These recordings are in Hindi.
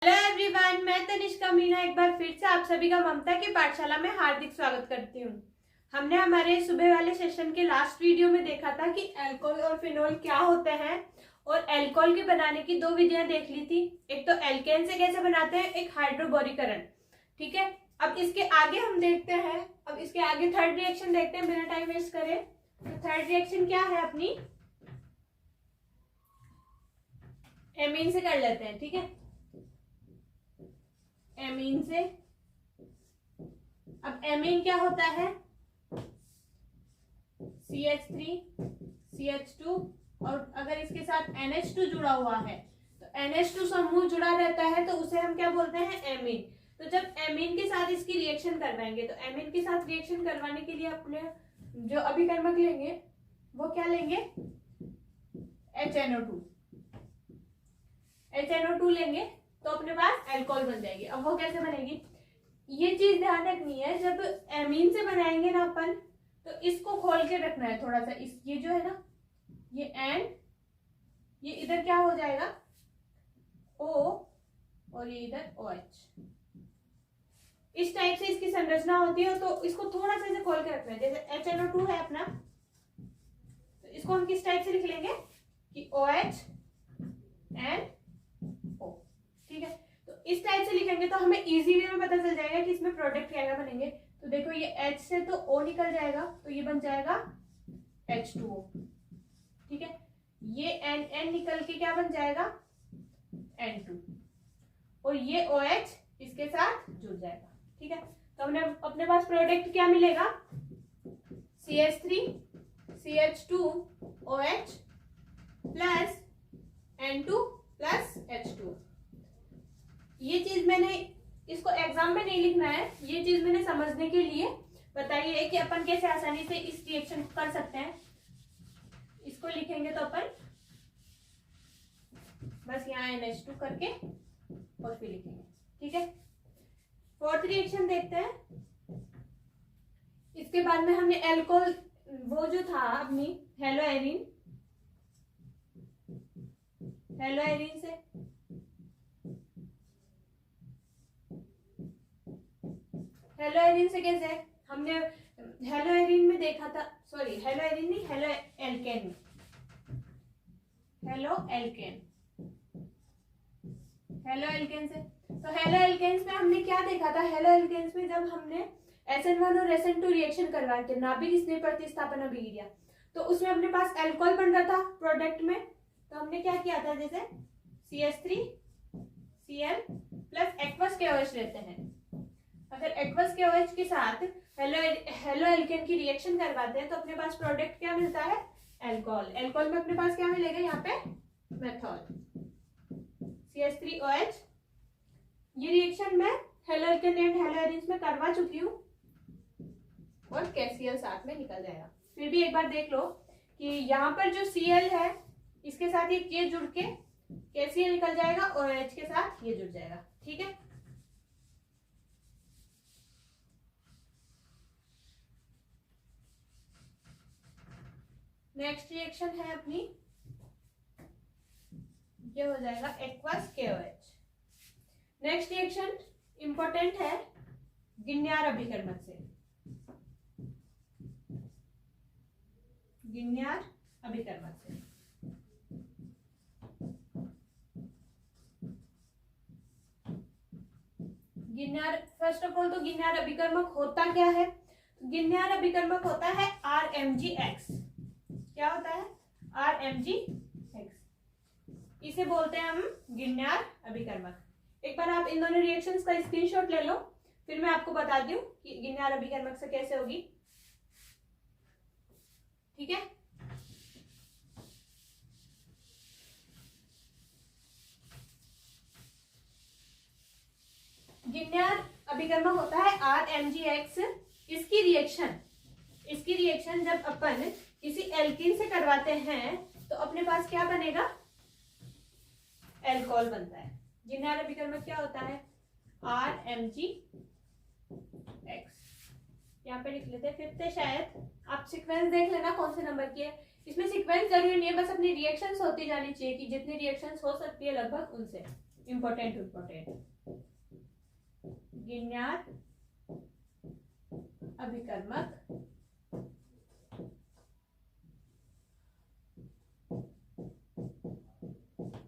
हेलो एवरीवन, मैं तनिष्का मीना एक बार फिर से आप सभी का ममता की पाठशाला में हार्दिक स्वागत करती हूँ। हमने हमारे सुबह वाले सेशन के लास्ट वीडियो में देखा था कि अल्कोहल और फिनोल क्या होते हैं और अल्कोहल के बनाने की दो विधियां देख ली थी। एक तो एल्केन से कैसे बनाते हैं, एक हाइड्रोबोरीकरण। ठीक है, अब इसके आगे हम देखते हैं, अब इसके आगे थर्ड रिएक्शन देखते हैं बिना टाइम वेस्ट करे। तो थर्ड रिएक्शन क्या है अपनी, एमीन से कर लेते हैं। ठीक है, एमीन से। अब एमीन क्या होता है, CH3 CH2 और अगर इसके साथ NH2 जुड़ा हुआ है तो NH2 समूह जुड़ा रहता है तो उसे हम क्या बोलते हैं, एमीन। तो जब एमीन के साथ इसकी रिएक्शन करवाएंगे तो एमीन के साथ रिएक्शन करवाने के लिए अपने जो अभिकर्मक लेंगे वो क्या लेंगे, HNO2 लेंगे तो अपने पास अल्कोहल बन जाएगी। अब वो कैसे बनेगी, ये चीज ध्यान रखनी है, जब एमीन से बनाएंगे ना अपन तो इसको खोल के रखना है थोड़ा सा। इस ये जो है ना, ये एन, ये इधर क्या हो जाएगा O और ये इधर OH। इस टाइप से इसकी संरचना होती है तो इसको थोड़ा सा इसे खोल के रखना है। जैसे HNO2 है अपना, तो इसको हम किस टाइप से लिख लेंगे कि OH एंड O। ठीक है, तो इस टाइप से लिखेंगे तो हमें इजी वे में पता चल जाएगा कि इसमें प्रोडक्ट क्या क्या बनेंगे। तो देखो ये H से तो O निकल जाएगा तो ये बन जाएगा H2O। ठीक है, ये N निकल के क्या बन जाएगा, N2, और ये OH इसके साथ जुड़ जाएगा। ठीक है, तो हमने अपने पास प्रोडक्ट क्या मिलेगा, CH3 CH2 OH plus N2 plus H2। ये चीज मैंने इसको एग्जाम में नहीं लिखना है, ये चीज मैंने समझने के लिए बताई है कि अपन कैसे आसानी से इस रिएक्शन को कर सकते हैं। इसको लिखेंगे तो अपन बस यहाँ NH2 करके और फिर लिखेंगे। ठीक है, फोर्थ रिएक्शन देखते हैं। इसके बाद में हमने अल्कोहल, वो जो था अपनी हेलोएरिन से हेलोएरिन से कैसे हमने हेलोएरिन में देखा था, सॉरी हेलोएरिन नहीं, हेलो एल्केन से। तो हेलो एल्केन्स में हमने क्या देखा था, हेलो एल्केन्स में जब हमने SN1 और SN2 रिएक्शन करवाए थे, नाभिक स्नेह प्रतिस्थापन अभिक्रिया, तो उसमें अपने पास अल्कोहल बन रहा था प्रोडक्ट में। तो हमने क्या किया था, जैसे CH3 Cl plus aqueous KOH लेते हैं। अगर एक्वस KOH के साथ हेलो एल्केन की रिएक्शन करवाते हैं तो अपने पास प्रोडक्ट क्या मिलता है, अल्कोहल। अल्कोहल में अपने पास क्या मिलेगा, यहाँ पे मेथॉल CH3OH। ये रिएक्शन मैं halo alkane and hello Erin में करवा चुकी हूँ और KCl साथ में निकल जाएगा। फिर भी एक बार देख लो कि यहाँ पर जो Cl है इसके साथ ये K जुड़ के KCl निकल जाएगा और OH के साथ ये जुड़ जाएगा। ठीक है, नेक्स्ट रिएक्शन है अपनी, ये हो जाएगा aqueous KOH। Next reaction important है गिन्यार अभिकर्मक से। गिन्यार अभिकर्मक से गिन्यार, फर्स्ट ऑफ ऑल तो गिन्यार अभिकर्मक होता क्या है, गिन्यार अभिकर्मक होता है RMgX। क्या होता है, RMgX, इसे बोलते हैं हम गिन्यार अभिकर्मक। एक बार आप इन दोनों रिएक्शंस का स्क्रीनशॉट ले लो, फिर मैं आपको बताती हूँ कि गिन्यार अभिकर्मक से कैसे होगी। ठीक है, गिन्यार अभिकर्मक होता है RMgX। इसकी रिएक्शन जब अपन किसी एल्कीन से करवाते हैं तो अपने पास क्या बनेगा, अल्कोहल बनता है। गिन्यार अभिकर्मक क्या होता है, RMgX। यहाँ पे लिख लेते हैं, फिफ्थ है शायद, आप सीक्वेंस देख लेना कौन से नंबर की है। इसमें सीक्वेंस जरूरी नहीं है, बस अपनी रिएक्शंस होती जानी चाहिए कि जितनी रिएक्शंस हो सकती है लगभग उनसे इम्पोर्टेंट गिन्यार अभिकर्मक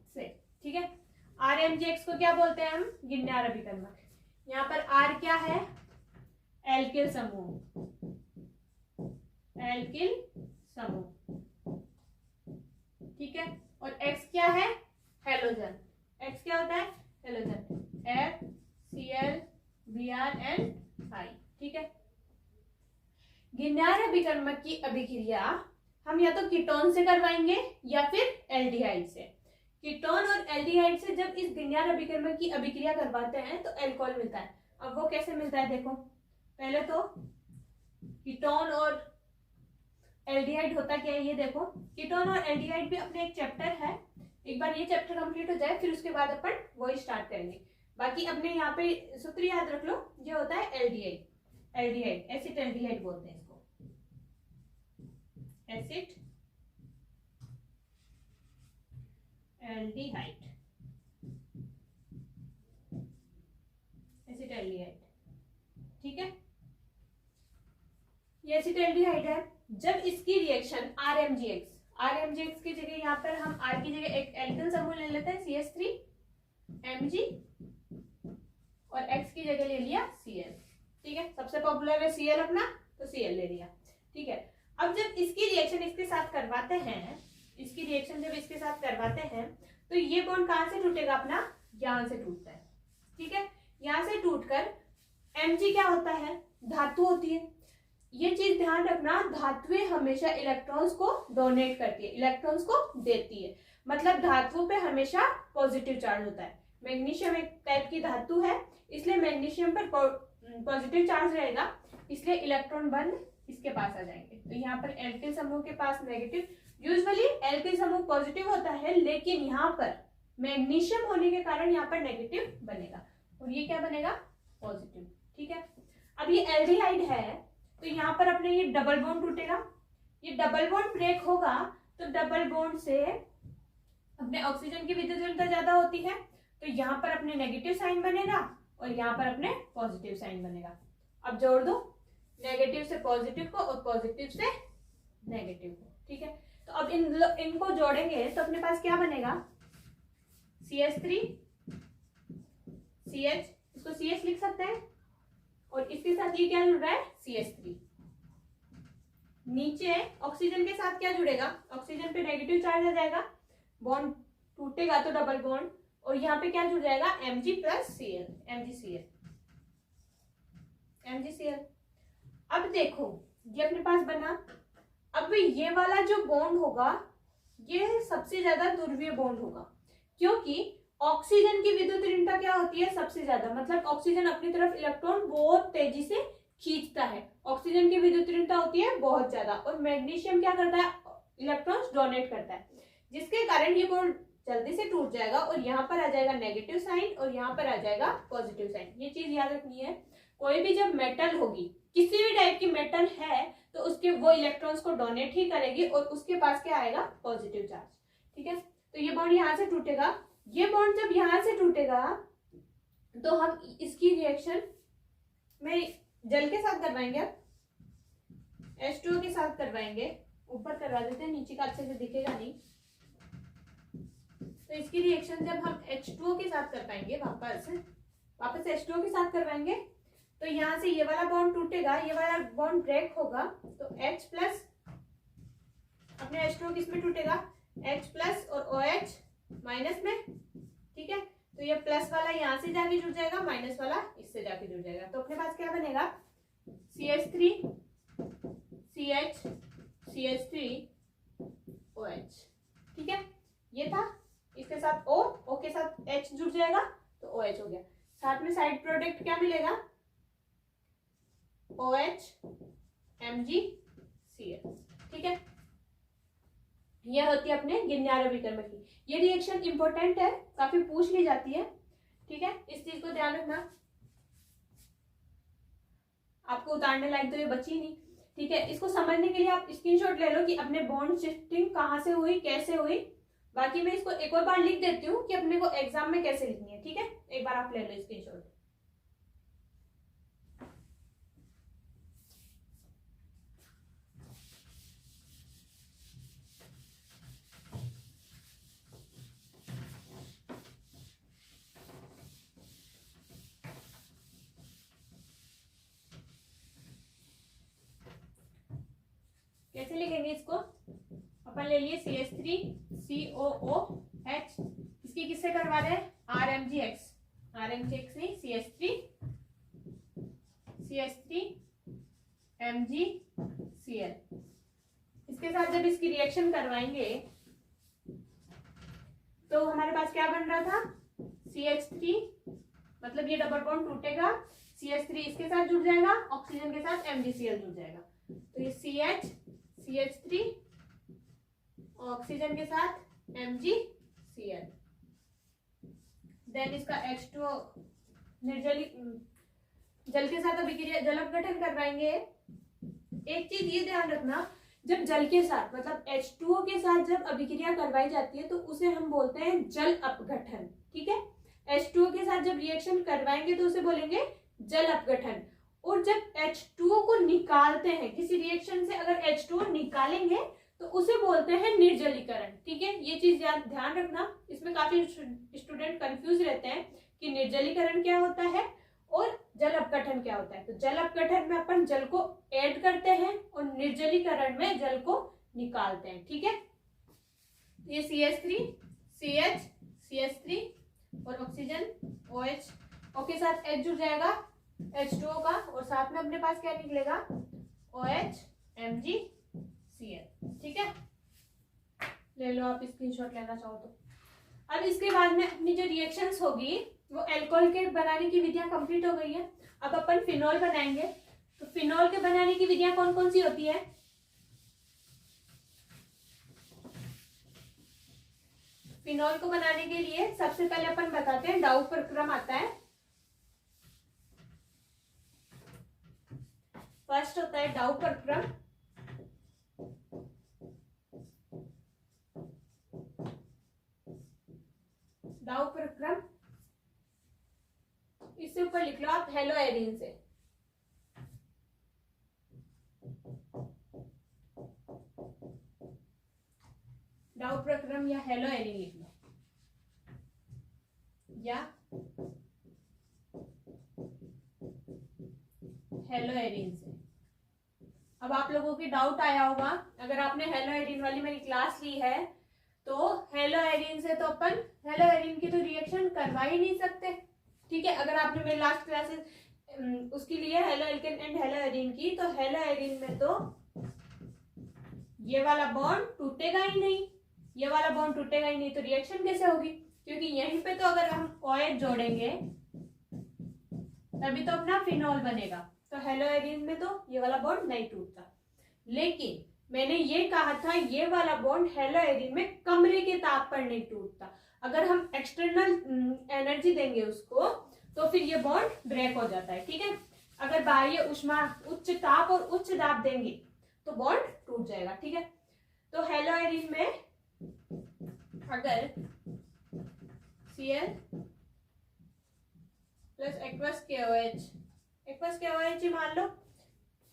से, ठीक है। RMGX को क्या बोलते हैं हम? गिन्यार अभिकर्मक। यहाँ पर R क्या है? एल्किल समूह, एल्किल समूह, ठीक है। और X क्या है? हेलोजन। X क्या होता है? Halogen, FCl Br and I, ठीक है। गिन्यार अभिकर्मक की अभिक्रिया हम या तो कीटोन से करवाएंगे या फिर एल्डिहाइड से। कीटोन और एल्डिहाइड से जब इस गिन्यार अभिकर्मक की अभिक्रिया करवाते हैं तो एल्कोहल मिलता है। अब वो कैसे मिलता है देखो, पहले तो कीटोन और एल्डिहाइड होता क्या है ये देखो। कीटोन और एल्डिहाइड भी अपने एक चैप्टर है, एक बार ये चैप्टर कंप्लीट हो जाए फिर उसके बाद अपन वही स्टार्ट करेंगे। बाकी अपने यहाँ पे सूत्र याद रख लो, ये होता है एल्डिहाइड, एल्डिहाइड एसिड एल्डिहाइड बोलते हैं इसको, एसिड एल्डिहाइड, एसिड एल्डिहाइड, ठीक है। ये एसिड एल्डिहाइड है। जब इसकी रिएक्शन RMGX की जगह यहाँ पर हम R की जगह एक एल्किल समूह ले लेते हैं CH3Mg और X की जगह ले लिया Cl, ठीक है। सबसे पॉपुलर है Cl अपना, तो Cl ले लिया, ठीक है। अब जब इसकी रिएक्शन इसके साथ करवाते हैं, इसकी रिएक्शन जब इसके साथ करवाते हैं तो ये बॉन्ड कहां से टूटेगा अपना? यहां से टूटता है, ठीक है। यहां से टूटकर Mg क्या होता है? धातु होती है। ये चीज ध्यान रखना, धातुएं हमेशा इलेक्ट्रॉन्स को डोनेट करती है, इलेक्ट्रॉन्स को देती है, मतलब धातुओं पे हमेशा पॉजिटिव चार्ज होता है। मैग्नीशियम एक टाइप की धातु है, इसलिए मैग्नीशियम पर पॉजिटिव चार्ज रहेगा, इसलिए इलेक्ट्रॉन बंद इसके पास आ जाएंगे। तो यहाँ पर एल्किल समूह के पास नेगेटिव, यूजुअली एल्किल समूह पॉजिटिव होता है, लेकिन यहाँ पर मैग्नीशियम होने के कारण यहाँ पर नेगेटिव बनेगा और ये क्या बनेगा? पॉजिटिव, ठीक है। अब ये एल्डिहाइड है तो यहाँ पर अपने ये डबल बॉन्ड टूटेगा, ये डबल बॉन्ड ब्रेक होगा तो डबल बॉन्ड से अपने ऑक्सीजन की विद्युत ज्यादा होती है, तो यहाँ पर अपने नेगेटिव साइन बनेगा और यहाँ पर अपने पॉजिटिव साइन बनेगा। अब जोड़ दो नेगेटिव से पॉजिटिव को और पॉजिटिव से नेगेटिव को, ठीक है। तो अब इनको जोड़ेंगे तो अपने पास क्या बनेगा? CH3 CH, इसको CH लिख सकते हैं और इसके साथ ये क्या जुड़ रहा है? CH3। नीचे ऑक्सीजन के साथ क्या जुड़ेगा? ऑक्सीजन पे नेगेटिव चार्ज आ जाएगा, बॉन्ड टूटेगा तो डबल बॉन्ड, और यहाँ पे क्या जुड़ जाएगा? Mg plus Cl, MgCl। अब देखो ये अपने पास बना। अब ये वाला जो बॉन्ड होगा ये सबसे ज्यादा ध्रुवीय बॉन्ड होगा, क्योंकि ऑक्सीजन की विद्युत ऋणता क्या होती है? सबसे ज्यादा, मतलब ऑक्सीजन अपनी तरफ इलेक्ट्रॉन बहुत तेजी से खींचता है, ऑक्सीजन की विद्युत ऋणता होती है बहुत ज्यादा, और मैग्नीशियम क्या करता है? इलेक्ट्रॉन्स डोनेट करता है, जिसके कारण ये बॉन्ड जल्दी से टूट जाएगा और यहाँ पर आ जाएगा नेगेटिव साइन और यहाँ पर आ जाएगा पॉजिटिव साइन। ये चीज याद रखनी है, कोई भी जब मेटल होगी, किसी भी टाइप की मेटल है, तो उसके वो इलेक्ट्रॉन्स को डोनेट ही करेगी और उसके पास क्या आएगा? पॉजिटिव चार्ज, ठीक है। तो ये बॉन्ड यहाँ से टूटेगा, ये बॉन्ड जब यहां से टूटेगा तो हम इसकी रिएक्शन में जल के साथ करवाएंगे, अब H2O के साथ करवाएंगे, ऊपर करवा देते हैं, नीचे का अच्छे से दिखेगा नहीं। तो इसकी रिएक्शन जब हम H2O के साथ करवाएंगे, वापस H2O के साथ करवाएंगे, तो यहाँ से ये वाला बॉन्ड टूटेगा, ये वाला बॉन्ड ब्रेक होगा, तो H प्लस अपने H2O किस में टूटेगा? H प्लस और OH माइनस में, ठीक है। तो ये प्लस वाला यहाँ से जाके जुड़ जाएगा, माइनस वाला इससे जाके जुड़ जाएगा, तो अपने पास क्या बनेगा? CH3 CH CH3 OH, ठीक है। ये था, इसके साथ O के साथ H जुड़ जाएगा तो OH हो गया, साथ में साइड प्रोडक्ट क्या मिलेगा? OH MgCl, ठीक है। यह होती है अपने गिन्यार अभिकर्मक की। ये रिएक्शन इंपॉर्टेंट है, काफी पूछ ली जाती है, ठीक है, इस चीज को ध्यान रखना। आपको उतारने लायक तो ये बची नहीं, ठीक है। इसको समझने के लिए आप स्क्रीनशॉट ले लो कि अपने बॉन्ड शिफ्टिंग कहाँ से हुई, कैसे हुई, बाकी मैं इसको एक और बार लिख देती हूँ कि अपने को एग्जाम में कैसे लिखनी है, ठीक है। एक बार आप ले लो स्क्रीनशॉट। कैसे लिखेंगे इसको, अपन ले लिए CH3COOH, इसकी किससे करवा रहे हैं, RMGX नहीं CH3MgCl। इसके साथ जब इसकी रिएक्शन करवाएंगे तो हमारे पास क्या बन रहा था, CH3, मतलब ये डबल बॉन्ड टूटेगा, CH3 इसके साथ जुड़ जाएगा, ऑक्सीजन के साथ MgCl जुड़ जाएगा, तो ये CH3 ऑक्सीजन के साथ MgCl। देन इसका H2O निर्जली जल के साथ अभिक्रिया जल अपघटन करवाएंगे। एक चीज ये ध्यान रखना, जब जल के साथ मतलब H2O के साथ जब अभिक्रिया करवाई जाती है तो उसे हम बोलते हैं जल अपघटन, ठीक है। H2O के साथ जब रिएक्शन करवाएंगे तो उसे बोलेंगे जल अपघटन। और जब H2O को निकालते हैं किसी रिएक्शन से, अगर H2O निकालेंगे तो उसे बोलते हैं निर्जलीकरण, ठीक है। ये चीज ध्यान रखना, इसमें काफी स्टूडेंट कंफ्यूज रहते हैं कि निर्जलीकरण क्या होता है और जल अपघटन क्या होता है। तो जल अपघटन में अपन जल को ऐड करते हैं और निर्जलीकरण में जल को निकालते हैं, ठीक है। ये CH3 और ऑक्सीजन OH, के साथ H जुड़ जाएगा H2O का, और साथ में अपने पास क्या निकलेगा, OH MgCl, ठीक है। ले लो आप स्क्रीनशॉट लेना चाहो तो। अब इसके बाद में अपनी जो रिएक्शंस होगी वो अल्कोहल के बनाने की विधियां कंप्लीट हो गई है। अब अपन फिनॉल बनाएंगे। तो फिनॉल के बनाने की विधियां कौन कौन सी होती है, फिनॉल को बनाने के लिए सबसे पहले अपन बताते हैं डाउ प्रक्रम आता है। फर्स्ट होता है डाउ प्रक्रम। डाउ प्रक्रम, इससे ऊपर लिख लो आप हेलो एरिन से। डाउ प्रक्रम या हेलो एरिन लिख लो, या हेलो एरिन से। अब आप लोगों की डाउट आया होगा, अगर आपने हेलो एरिन वाली मेरी क्लास ली है तो हेलो एरिन से तो अपन हेलो एरिन की तो रिएक्शन करवा ही नहीं सकते, ठीक है। अगर आपने मेरी लास्ट क्लासेस उसके लिए halo alkane and hello Erin की, तो हेलो एरिन में तो ये वाला बॉन्ड टूटेगा ही नहीं, ये वाला बॉन्ड टूटेगा ही नहीं, तो रिएक्शन कैसे होगी, क्योंकि यहीं पे तो अगर हम OH जोड़ेंगे तभी तो अपना फिनॉल बनेगा। तो हेलो एरिन में तो ये वाला बॉन्ड नहीं टूटता, लेकिन मैंने ये कहा था ये वाला बॉन्ड हेलो एरिन में कमरे के ताप पर नहीं टूटता। अगर हम एक्सटर्नल एनर्जी देंगे उसको तो फिर ये बॉन्ड ब्रेक हो जाता है, ठीक है। अगर बाह्य ऊष्मा उच्च ताप और उच्च दाब देंगे तो बॉन्ड टूट जाएगा, ठीक है। तो हेलो एरिन में अगर Cl प्लस एक्वस KOH ही मान लो,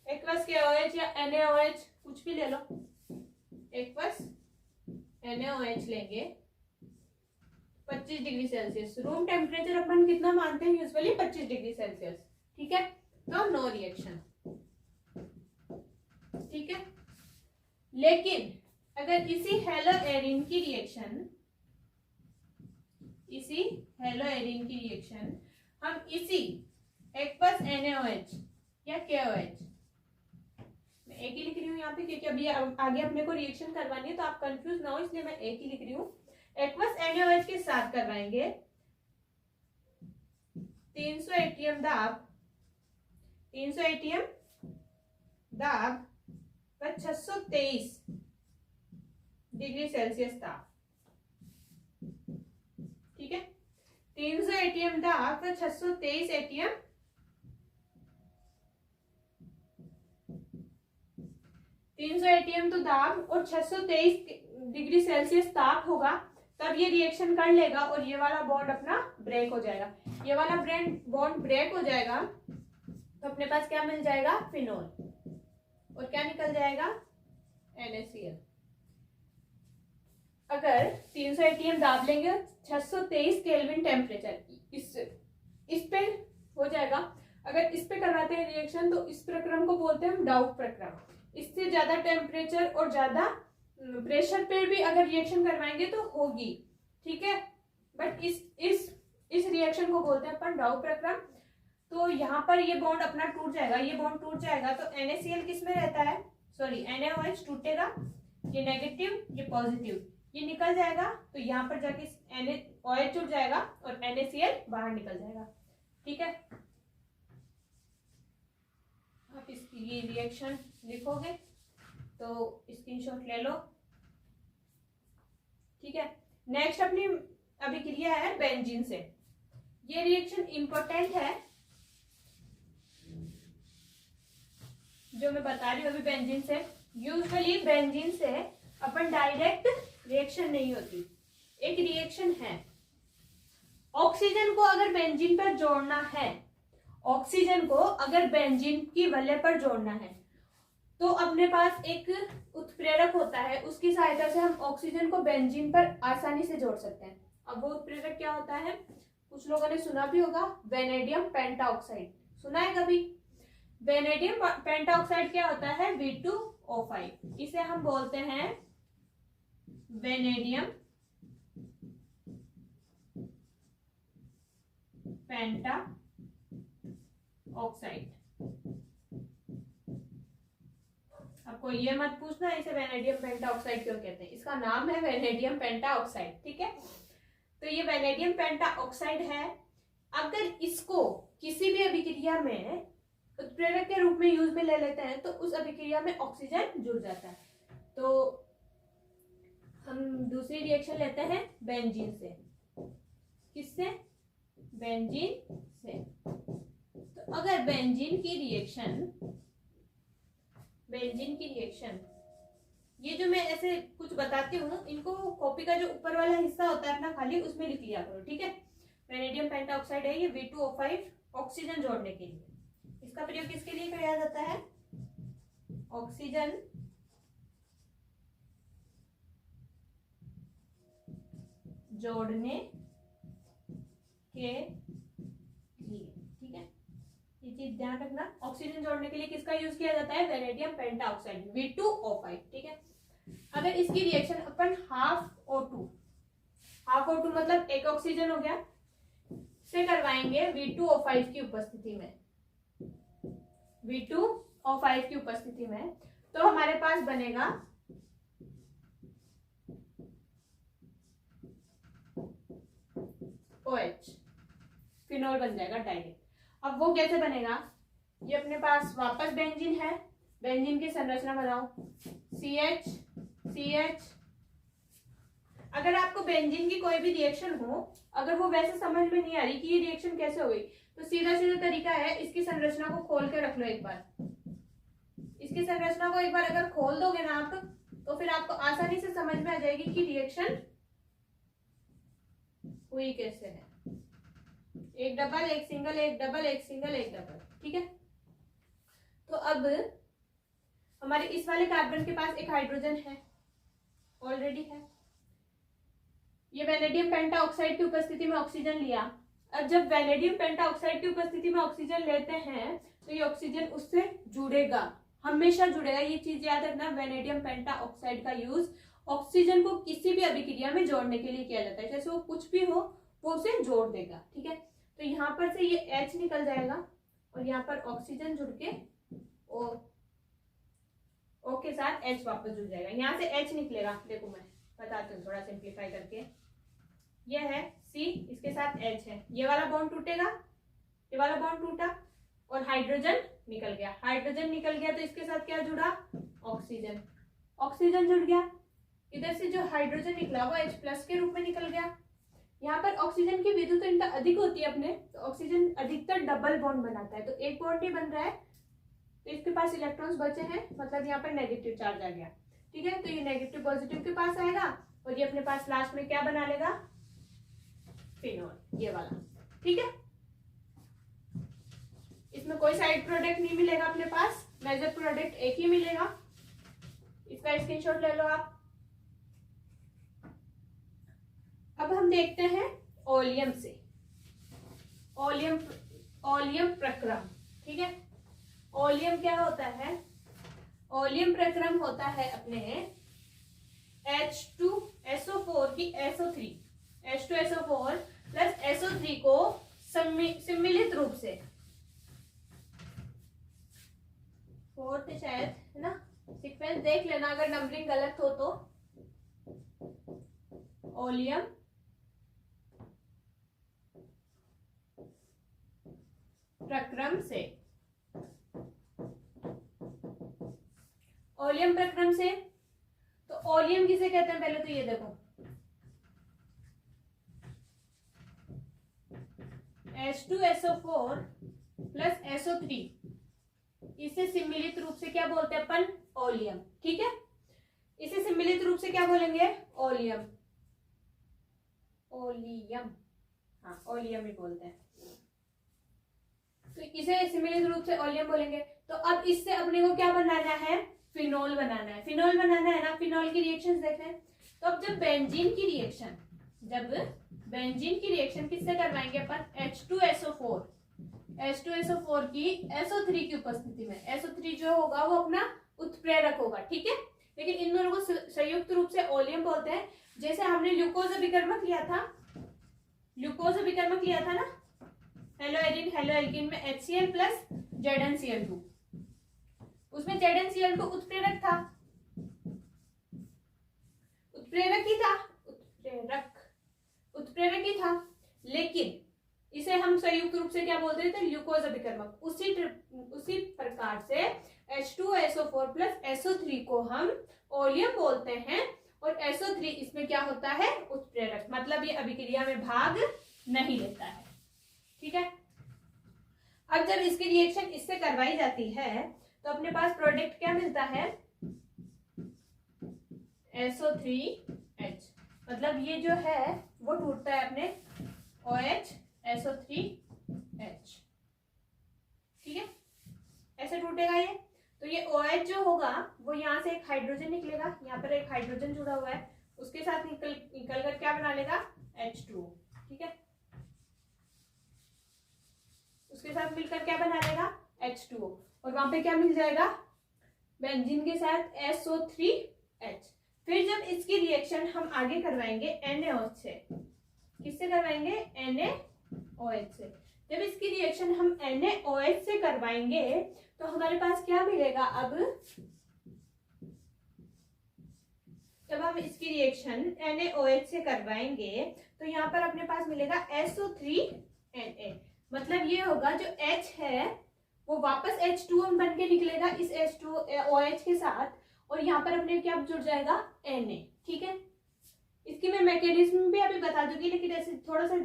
एक्वस KOH या NaOH कुछ भी ले लो, एक्वस NaOH लेंगे 25 डिग्री सेल्सियस, रूम टेम्परेचर अपन कितना मानते हैं यूजुअली 25 डिग्री सेल्सियस, ठीक है। तो नो रिएक्शन, ठीक है। लेकिन अगर इसी हेलो एरिन की रिएक्शन हम इसी एक्वस NaOH या KOH, मैं एक ही लिख रही हूँ यहाँ पे क्योंकि अभी आगे अपने को रिएक्शन करवानी है तो आप कंफ्यूज ना हो, इसलिए मैं एक ही लिख रही हूँ। एक्वस NaOH के साथ करवाएंगे 300 ATM दाब पर 623 डिग्री सेल्सियस ताप, ठीक है। 300 ATM दाब पर 623 ATM 300 ATM तो दाब और 623 डिग्री सेल्सियस ताप होगा। तब ये रिएक्शन कर लेगा और ये वाला बॉन्ड अपना ब्रेक हो जाएगा। ये वाला बॉन्ड ब्रेक हो जाएगा तो अपने पास क्या मिल जाएगा, फिनोल, और क्या निकल जाएगा, NaCl। अगर 300 atm दाब लेंगे 623 केल्विन टेम्परेचर इस पे हो जाएगा। अगर इस पे करवाते हैं रिएक्शन तो इस प्रक्रम को बोलते हैं हम डाउट प्रक्रम। इससे ज्यादा टेम्परेचर और ज्यादा प्रेशर पे भी अगर रिएक्शन करवाएंगे तो होगी, ठीक है। बट इस रिएक्शन को बोलते हैं अपन डाउट प्रक्रम। तो यहाँ पर ये बॉन्ड अपना टूट जाएगा, ये बॉन्ड टूट जाएगा तो NaCl किस में रहता है, सॉरी NaOH टूटेगा, ये नेगेटिव ये पॉजिटिव, ये निकल जाएगा तो यहाँ पर जाके NaOH जुड़ जाएगा और NaCl बाहर निकल जाएगा, ठीक है। आप इसकी ये रिएक्शन लिखोगे तो स्क्रीनशॉट ले लो, ठीक है। नेक्स्ट अपनी अभी क्रिया है बेंजीन से। ये रिएक्शन इंपॉर्टेंट है जो मैं बता रही हूँ अभी बेंजीन से। यूजुअली बेंजीन से अपन डायरेक्ट रिएक्शन नहीं होती, एक रिएक्शन है। ऑक्सीजन को अगर बेंजीन पर जोड़ना है, ऑक्सीजन को अगर बेंजीन की वलय पर जोड़ना है तो अपने पास एक उत्प्रेरक होता है, उसकी सहायता से हम ऑक्सीजन को बेंजीन पर आसानी से जोड़ सकते हैं। अब वो उत्प्रेरक क्या होता है, कुछ लोगों ने सुना भी होगा, वेनेडियम पेंटाऑक्साइड, सुना है कभी। वेनेडियम पेंटाऑक्साइड क्या होता है, V2O5, इसे हम बोलते हैं वेनेडियम पेंटाऑक्साइड। आपको ये मत पूछना इसे वेनेडियम पेंटाऑक्साइड क्यों कहते हैं, इसका नाम है वेनेडियम पेंटाऑक्साइड, ठीक है। तो ये वेनेडियम पेंटाऑक्साइड है। अगर इसको किसी भी अभिक्रिया में उत्प्रेरक के रूप में यूज में ले लेते हैं तो उस अभिक्रिया में ऑक्सीजन जुड़ जाता है। तो हम दूसरी रिएक्शन लेते हैं बेंजीन से। किससे, बेंजीन से। तो अगर बेंजीन की रिएक्शन ये जो मैं ऐसे कुछ बताती हूँ, इनको कॉपी का जो ऊपर वाला हिस्सा होता है अपना खाली, उसमें लिख लिया करो, ठीक है। वेनेडियम पेंटाऑक्साइड है ये, V2O5 ऑक्सीजन जोड़ने के लिए। इसका प्रयोग किसके लिए किया जाता है, ऑक्सीजन जोड़ने के लिए, ठीक है। ये चीज ध्यान रखना, ऑक्सीजन जोड़ने के लिए किसका यूज किया जाता है, वेनेडियम पेंटाऑक्साइड V2O5, ठीक है। अगर इसकी रिएक्शन अपन हाफ O2 मतलब एक ऑक्सीजन हो गया, से करवाएंगे V2O5 की उपस्थिति में, V2O5 की उपस्थिति में, तो हमारे पास बनेगा OH, फिनोल बन जाएगा डायरेक्ट। अब वो कैसे बनेगा, ये अपने पास वापस बेंजीन है, बेंजीन की संरचना बनाओ, CH। अगर आपको बेंजीन की कोई भी रिएक्शन हो, अगर वो वैसे समझ में नहीं आ रही कि ये रिएक्शन कैसे हो गई, तो सीधा तरीका है, इसकी संरचना को खोल के रख लो एक बार। इसकी संरचना को एक बार अगर खोल दोगे ना आप, तो फिर आपको आसानी से समझ में आ जाएगी कि रिएक्शन हुई कैसे है। एक डबल एक सिंगल, एक डबल एक सिंगल, एक डबल, ठीक है। तो अब हमारे इस वाले कार्बन के पास एक हाइड्रोजन है, ऑलरेडी है। ये वेनेडियम पेंटाऑक्साइड की उपस्थिति में ऑक्सीजन लिया। अब जब वेनेडियम पेंटाऑक्साइड की उपस्थिति में ऑक्सीजन लेते हैं तो ये ऑक्सीजन उससे जुड़ेगा, हमेशा जुड़ेगा। ये चीज याद रखना, वेनेडियम पेंटाऑक्साइड का यूज ऑक्सीजन को किसी भी अभिक्रिया में जोड़ने के लिए किया जाता है, जैसे वो कुछ भी हो वो उसे जोड़ देगा, ठीक है। तो यहाँ पर से ये H निकल जाएगा और यहाँ पर ऑक्सीजन जुड़ के O के साथ H वापस जुड़ जाएगा। यहाँ से H निकलेगा, देखो मैं बताती हूँ थोड़ा सिंप्लीफाई करके। ये है C, इसके साथ H है, ये वाला बॉन्ड टूटेगा, ये वाला बॉन्ड टूटा और हाइड्रोजन निकल गया। हाइड्रोजन निकल गया तो इसके साथ क्या जुड़ा, ऑक्सीजन। ऑक्सीजन जुड़ गया, इधर से जो हाइड्रोजन निकला वो H+ के रूप में निकल गया। यहाँ पर ऑक्सीजन की विद्युत अधिक होती है अपने, तो ऑक्सीजन अधिकतर डबल बॉन्ड बनाता है, तो एक बॉन्ड ही बन रहा है, तो इसके पास इलेक्ट्रॉन्स बचे हैं, मतलब यहाँ पर नेगेटिव चार्ज आ गया, ठीक है। तो ये नेगेटिव पॉजिटिव के पास आएगा और ये अपने पास लास्ट में क्या बना लेगा, फिनोल, ये वाला। ठीक है, इसमें कोई साइड प्रोडक्ट नहीं मिलेगा अपने पास, मेजर प्रोडक्ट एक ही मिलेगा। इसका स्क्रीनशॉट ले लो आप। अब हम देखते हैं ओलियम से, ओलियम प्रक्रम। ठीक है, ओलियम क्या होता है, ओलियम प्रक्रम होता है अपने H2SO4 की SO3, H2SO4 प्लस SO3 को सम्मिलित रूप से, फोर्थ शायद है ना, सीक्वेंस देख लेना अगर नंबरिंग गलत हो तो। ओलियम प्रक्रम से, ओलियम प्रक्रम से, तो ओलियम किसे कहते हैं पहले तो ये देखो, H2SO4 प्लस SO3, इसे सम्मिलित रूप से क्या बोलते हैं अपन, ओलियम। ठीक है, इसे सम्मिलित रूप से क्या बोलेंगे, ओलियम, ओलियम, हाँ ओलियम ही बोलते हैं। तो इसे सम्मिलित रूप से ओलियम बोलेंगे। तो अब इससे अपने को क्या बनाना है, फिनोल बनाना है, फिनोल बनाना है ना। फिनोल की रिएक्शन देखें तो अब जब बेंजीन की रिएक्शन, जब बेंजीन की रिएक्शन किससे करवाएंगे अपन, H2SO4, H2SO4 की SO3 की उपस्थिति में, SO3 जो होगा वो अपना उत्प्रेरक होगा। ठीक है, लेकिन इन दोनों को संयुक्त रूप से ओलियम बोलते हैं। जैसे हमने ग्लूकोज अभिकर्मक लिया था, ग्लूकोज अभिकर्मक लिया था ना, हेलो एरिन हेलो एल्किन में HCl प्लस ZnCl2, उसमें ZnCl2 उत्प्रेरक था, उत्प्रेरक ही था, उत्प्रेरक ही था, लेकिन इसे हम संयुक्त रूप से क्या बोलते थे, ग्लूकोज अभिकर्मक। उसी प्रकार से H2SO4 प्लस SO3 को हम ओलियम बोलते हैं, और SO3 इसमें क्या होता है, उत्प्रेरक, मतलब ये अभिक्रिया में भाग नहीं लेता है। ठीक है, अब जब इसकी रिएक्शन इससे करवाई जाती है तो अपने पास प्रोडक्ट क्या मिलता है, SO3H, मतलब ये जो है वो टूटता है अपने OH SO3H। ठीक है, ऐसे टूटेगा ये। तो ये OH जो होगा वो यहाँ से एक हाइड्रोजन निकलेगा, यहाँ पर एक हाइड्रोजन जुड़ा हुआ है, उसके साथ निकल कर क्या बना लेगा, H2O। ठीक है, उसके साथ मिलकर क्या बना लेगा, H2O, और वहां पे क्या मिल जाएगा, बेंजीन के साथ SO3H। फिर जब इसकी रिएक्शन हम आगे करवाएंगे NaOH से, किससे करवाएंगे, NaOH से। जब इसकी रिएक्शन हम NaOH से करवाएंगे तो हमारे पास क्या मिलेगा, अब जब हम इसकी रिएक्शन NaOH से करवाएंगे तो यहाँ पर अपने पास मिलेगा SO3Na, मतलब ये होगा जो H है वो वापस H2O बन के निकलेगा इस H2OH के साथ, और यहाँ पर अपने क्या जुड़ जाएगा, Na। ठीक है, इसकी मैं मैकेनिज्म भी अभी बता दूंगी, लेकिन ऐसे थोड़ा सा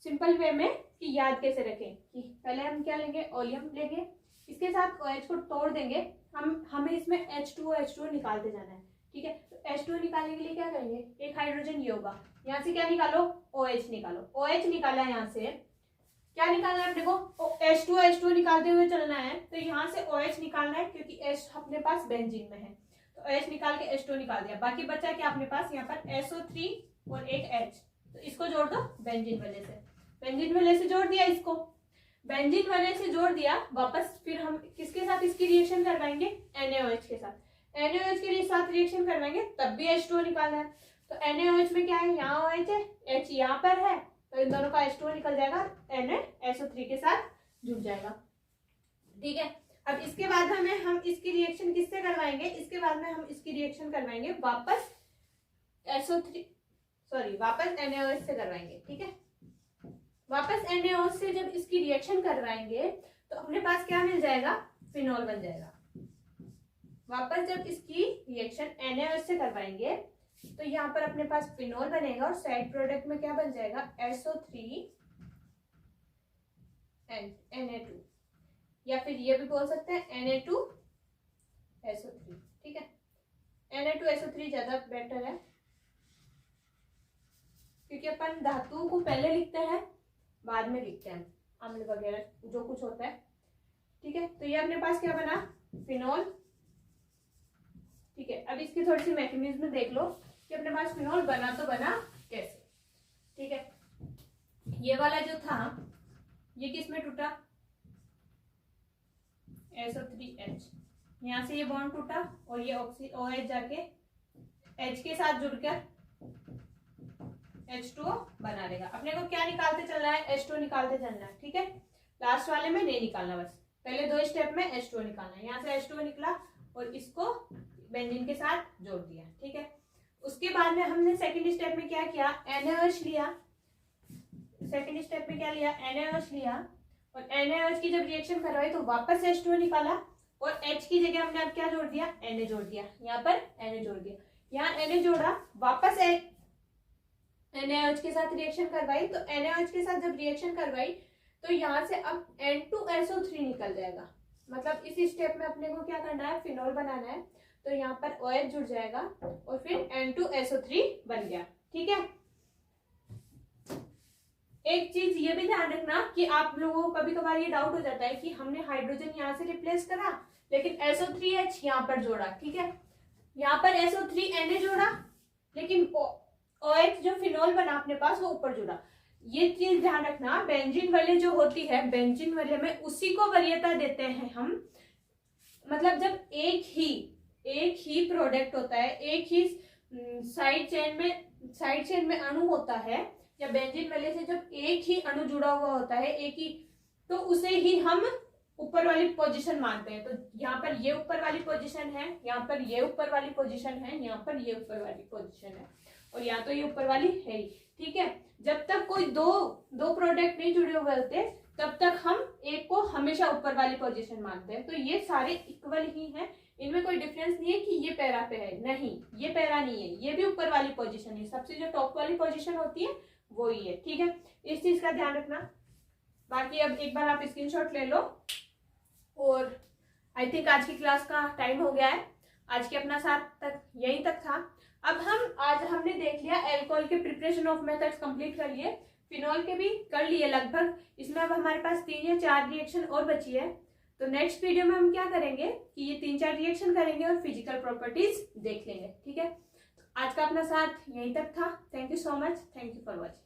सिंपल वे में कि याद कैसे रखें, कि पहले हम क्या लेंगे, ओलियम लेंगे, इसके साथ OH को तोड़ देंगे, हमें इसमें H2O निकालते जाना है। ठीक है, तो H2O निकालने के लिए क्या करेंगे, एक हाइड्रोजन ये होगा, यहाँ से क्या निकालो, OH निकालो, OH निकाला, यहाँ से क्या निकालना है अपने को, H2O निकालते हुए चलना है, तो यहाँ से OH निकालना है क्योंकि H अपने पास बेंजीन में है, तो OH निकाल के H2O निकाल दिया, बाकी बचा क्या अपने पास, यहाँ पर SO3 और एक H, तो इसको जोड़ दो बेंजीन वाले से, बेंजीन वाले से जोड़ दिया, इसको बेंजीन वाले से जोड़ दिया वापस। फिर हम किसके साथ इसकी रिएक्शन करवाएंगे, NaOH के साथ, NaOH के साथ रिएक्शन करवाएंगे, तब भी H2O निकालना है। तो NaOH में क्या है, यहाँ OH है, H यहाँ पर है, तो इन दोनों का H2O निकल जाएगा, NaSO3 के साथ जुड़ जाएगा। ठीक है, अब इसके बाद हम इसकी रिएक्शन किससे करवाएंगे, इसके बाद में हम इसकी रिएक्शन करवाएंगे वापस वापस NaOH से करवाएंगे। ठीक है, वापस NaOH से जब इसकी रिएक्शन करवाएंगे तो अपने पास क्या मिल जाएगा, फिनोल बन जाएगा। वापस जब इसकी रिएक्शन NaOH से करवाएंगे तो यहाँ पर अपने पास फिनोल बनेगा, और साइड प्रोडक्ट में क्या बन जाएगा, SO3 Na2, या फिर ये भी बोल सकते हैं Na2SO3। ठीक है, Na2SO3 ज्यादा बेटर है, क्योंकि अपन धातु को पहले लिखते हैं बाद में लिखते हैं, अम्ल वगैरह जो कुछ होता है। ठीक है, तो ये अपने पास क्या बना, फिनोल। ठीक है, अब इसकी थोड़ी सी मैकेनिज्म देख लो कि अपने पास फिनोल बना तो बना कैसे। ठीक है, ये वाला जो था ये किस में टूटा, SO3H, यहां से ये बॉन्ड टूटा और ये OH जाके H के साथ जुड़कर H2O बना लेगा। अपने को क्या निकालते चलना है, H2O निकालते चलना है। ठीक है, लास्ट वाले में नहीं निकालना, बस पहले 2 स्टेप में H2O निकालना है। यहाँ से H2O निकला और इसको बेंजीन के साथ जोड़ दिया। ठीक है, उसके बाद में हमने सेकंड स्टेप में क्या किया, NaOH लिया। सेकंड स्टेप में क्या लिया, NaOH लिया, और NaOH की जब रिएक्शन करवाई तो वापस H2O निकाला और H की जगह हमने अब क्या जोड़ दिया, Na जोड़ दिया। यहाँ पर Na जोड़ दिया, यहाँ Na जोड़ा, वापस NaOH के साथ रिएक्शन करवाई, तो NaOH के साथ जब रिएक्शन करवाई तो यहाँ से अब N2SO3 निकल जाएगा। मतलब इस स्टेप में अपने को क्या करना है, फिनोल बनाना है, तो यहाँ पर OH जुड़ जाएगा और फिर N2SO3 बन गया। ठीक है, एक चीज ये भी ध्यान रखना कि आप लोगों को कभी कभार ये डाउट हो जाता है कि हमने हाइड्रोजन यहाँ से रिप्लेस करा लेकिन SO3H यहाँ पर जोड़ा। ठीक है, यहाँ पर SO3Na जोड़ा लेकिन OH जो फिनोल बना अपने पास वो ऊपर जुड़ा। ये चीज ध्यान रखना, बेंजीन वाले जो होती है, बेंजीन वाले में उसी को वरीयता देते हैं हम। मतलब जब एक ही प्रोडक्ट होता है, एक ही साइड चेन में अणु होता है, या बेंजीन वाले से जब एक ही अणु जुड़ा हुआ होता है, एक ही, तो उसे ही हम ऊपर वाली पोजीशन मानते हैं। तो यहाँ पर ये ऊपर वाली पोजीशन है, यहाँ पर ये ऊपर वाली पोजीशन है, यहाँ पर ये ऊपर वाली पोजीशन है, और यहाँ तो ये ऊपर वाली है ही। ठीक है, जब तक कोई दो प्रोडक्ट नहीं जुड़े हुए होते तब तक हम एक को हमेशा ऊपर वाली पोजीशन मानते हैं। तो ये सारे इक्वल ही हैं, इनमें कोई डिफरेंस नहीं है कि ये पैरा पे है, नहीं ये पैरा नहीं है, ये भी ऊपर वाली पोजीशन है, सबसे जो टॉप वाली पोजीशन होती है वो ही है। ठीक है, इस चीज का ध्यान रखना। बाकी अब एक बार आप स्क्रीनशॉट ले लो। और आई थिंक आज की क्लास का टाइम हो गया है, आज के अपना साथ तक यहीं तक था। अब हमने देख लिया एल्कोहल के प्रिपरेशन ऑफ मेथड्स कंप्लीट कर लिए, फिनॉल के भी कर लिए लगभग। इसमें अब हमारे पास 3 या 4 रिएक्शन और बची है। तो नेक्स्ट वीडियो में हम क्या करेंगे कि ये 3-4 रिएक्शन करेंगे और फिजिकल प्रॉपर्टीज देख लेंगे। ठीक है, आज का अपना साथ यहीं तक था। Thank you so much, thank you for watching.